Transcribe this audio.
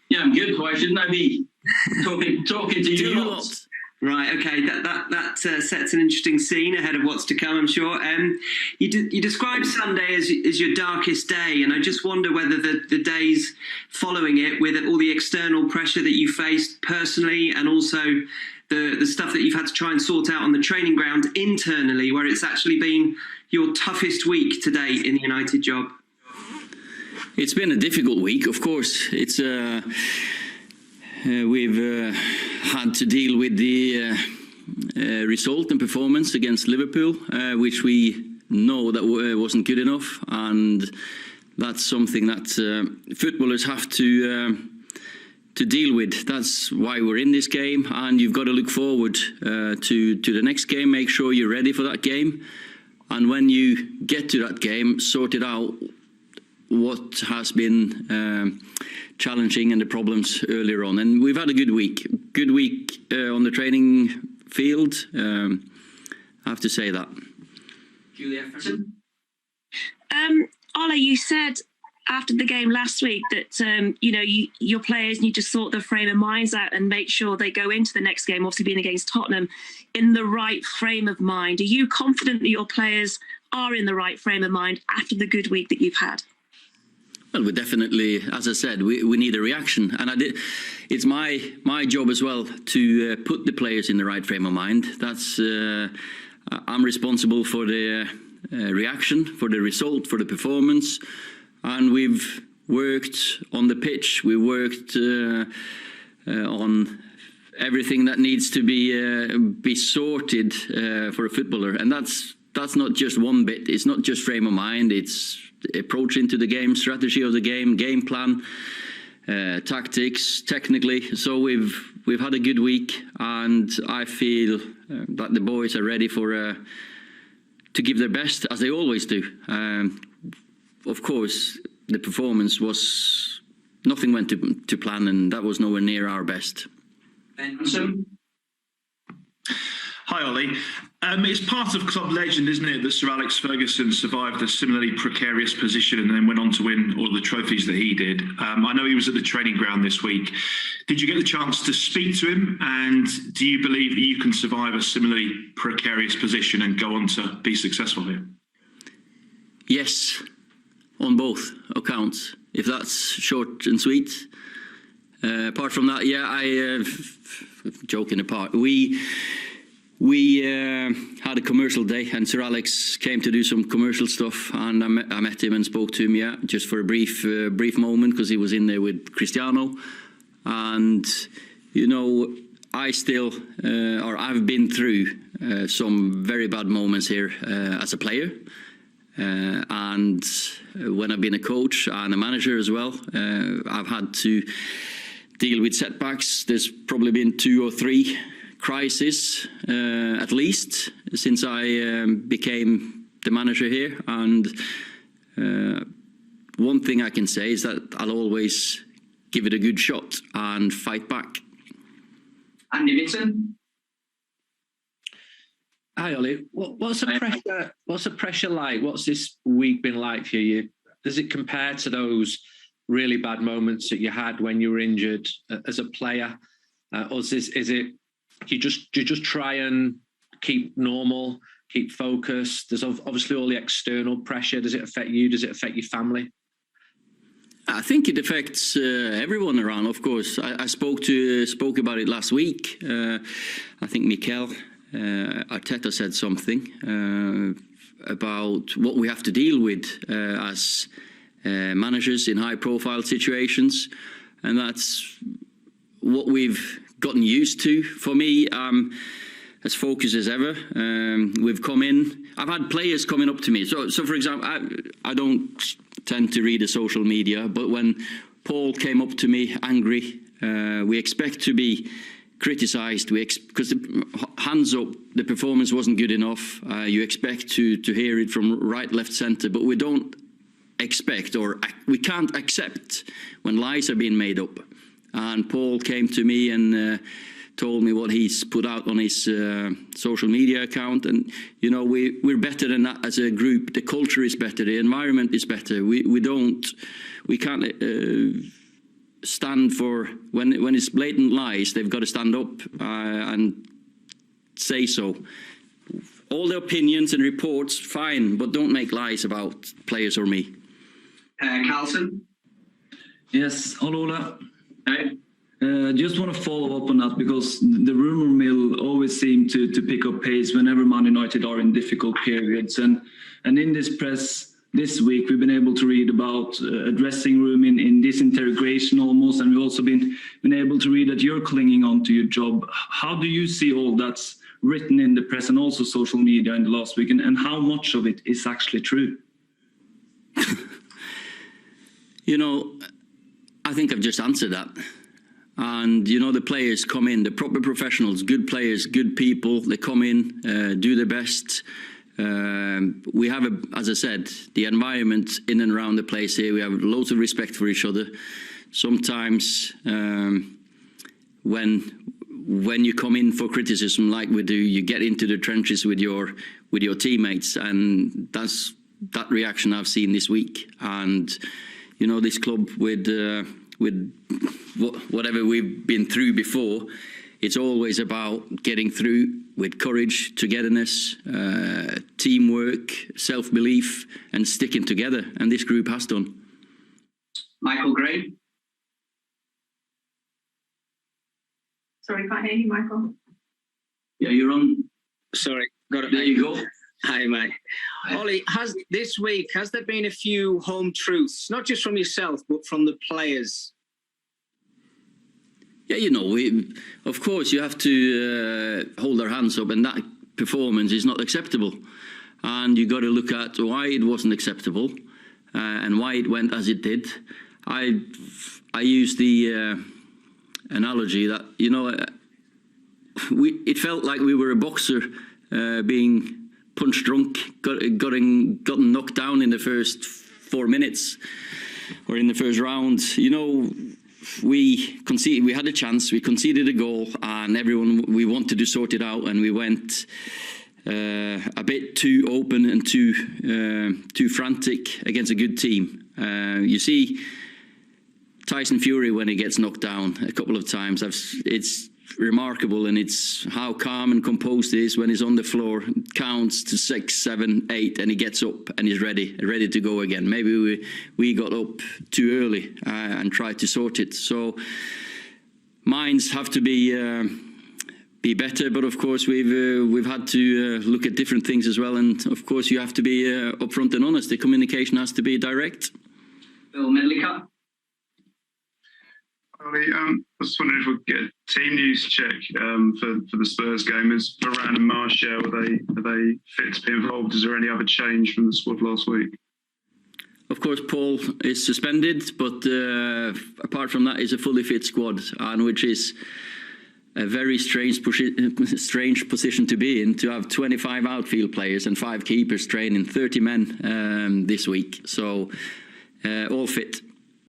Yeah, I'm good. Why shouldn't I be talking to you lot? Right, okay, that sets an interesting scene ahead of what's to come, I'm sure. You described Sunday as your darkest day, and I just wonder whether the days following it, with all the external pressure that you faced personally, and also the stuff that you've had to try and sort out on the training ground internally, where it's actually been your toughest week to date in the United job. It's been a difficult week, of course. It's we've had to deal with the result and performance against Liverpool, which we know that wasn't good enough, and that's something that footballers have to deal with. That's why we're in this game, and you've got to look forward to the next game. Make sure you're ready for that game, and when you get to that game, sort it out what has been challenging and the problems earlier on. And we've had a good week on the training field. I have to say that. Julia, Ola, you said after the game last week that your players need to sort their frame of minds out and make sure they go into the next game, obviously being against Tottenham, in the right frame of mind. Are you confident that your players are in the right frame of mind after the good week that you've had? Well, we definitely, as I said, we need a reaction, and it's my job as well to put the players in the right frame of mind. That's I'm responsible for the reaction, for the result, for the performance, and we've worked on the pitch. We worked on everything that needs to be sorted for a footballer, and that's not just one bit. It's not just frame of mind. It's approach into the game, strategy of the game plan, tactics, technically. So we've had a good week, and I feel that the boys are ready for to give their best, as they always do. Of course, the performance was nothing went to plan, and that was nowhere near our best. Hi, Ollie. It's part of club legend, isn't it, that Sir Alex Ferguson survived a similarly precarious position and then went on to win all the trophies that he did. I know he was at the training ground this week. Did you get the chance to speak to him? And do you believe that you can survive a similarly precarious position and go on to be successful here? Yes, on both accounts, if that's short and sweet. Apart from that, yeah, joking apart, we had a commercial day, and Sir Alex came to do some commercial stuff, and I met him and spoke to him, yeah, just for a brief moment, because he was in there with Cristiano. And I still, or I've been through some very bad moments here as a player, and when I've been a coach and a manager as well, I've had to deal with setbacks. There's probably been 2 or 3 crisis at least since I became the manager here, and one thing I can say is that I'll always give it a good shot and fight back. Andy Vinson. Hi, Ollie. What's the pressure like? What's this week been like for you? Does it compare to those really bad moments that you had when you were injured as a player, or is it you just try and keep normal, keep focused? There's obviously all the external pressure. Does it affect you? Does it affect your family? I think it affects everyone around, of course. I spoke about it last week. I think Mikel Arteta said something about what we have to deal with as managers in high-profile situations, and that's what we've gotten used to. For me, as focused as ever. We've come in. I've had players coming up to me. So for example, I don't tend to read the social media, but when Paul came up to me angry, we expect to be criticised. Because hands up, the performance wasn't good enough. You expect to hear it from right, left, centre, but we don't expect, or we can't accept when lies are being made up. And Paul came to me and told me what he's put out on his social media account, and we're better than that as a group. The culture is better, the environment is better. We can't stand for, when it's blatant lies, they've got to stand up and say so. All the opinions and reports, fine, but don't make lies about players or me. Carlson? Yes, hello, Ola. Hey. Just want to follow up on that, because the rumour mill always seem to pick up pace whenever Man United are in difficult periods. And in this press this week, we've been able to read about a dressing room in disintegration almost, and we've also been able to read that you're clinging on to your job. How do you see all that's written in the press and also social media in the last week, and how much of it is actually true? You know, I think I've just answered that. And, you know, the players come in, the proper professionals, good players, good people, they come in, do their best. We have, as I said, the environment in and around the place here, we have loads of respect for each other. Sometimes when you come in for criticism like we do, you get into the trenches with your teammates, and that's that reaction I've seen this week. And, you know, this club with whatever we've been through before, it's always about getting through with courage, togetherness, teamwork, self-belief, and sticking together. And this group has done. Michael Gray? Sorry, can't hear you, Michael. Yeah, you're on. Sorry, got it. There you go. Hi, mate. Ollie, has there been a few home truths, not just from yourself, but from the players? Yeah, you know, of course you have to hold our hands up, and that performance is not acceptable. And you got to look at why it wasn't acceptable and why it went as it did. I use the analogy that, you know, it felt like we were a boxer being punch drunk, gotten knocked down in the first 4 minutes or in the first round. You know, we had a chance, we conceded a goal, and we wanted to sort it out, and we went a bit too open and too frantic against a good team. You see Tyson Fury when he gets knocked down a couple of times. It's remarkable, and it's how calm and composed he is when he's on the floor, counts to 6, 7, 8, and he gets up and he's ready to go again. Maybe we got up too early and tried to sort it. So minds have to be better, but of course we've had to look at different things as well, and of course you have to be upfront and honest. The communication has to be direct. Bill Medlicott? Ollie, I was wondering if we could get a team news check for the Spurs game. Is Varane and Martial, are they fit to be involved? Is there any other change from the squad last week? Of course, Paul is suspended, but apart from that, it's a fully fit squad, and which is a very strange position to be in, to have 25 outfield players and 5 keepers training 30 men this week. So all fit.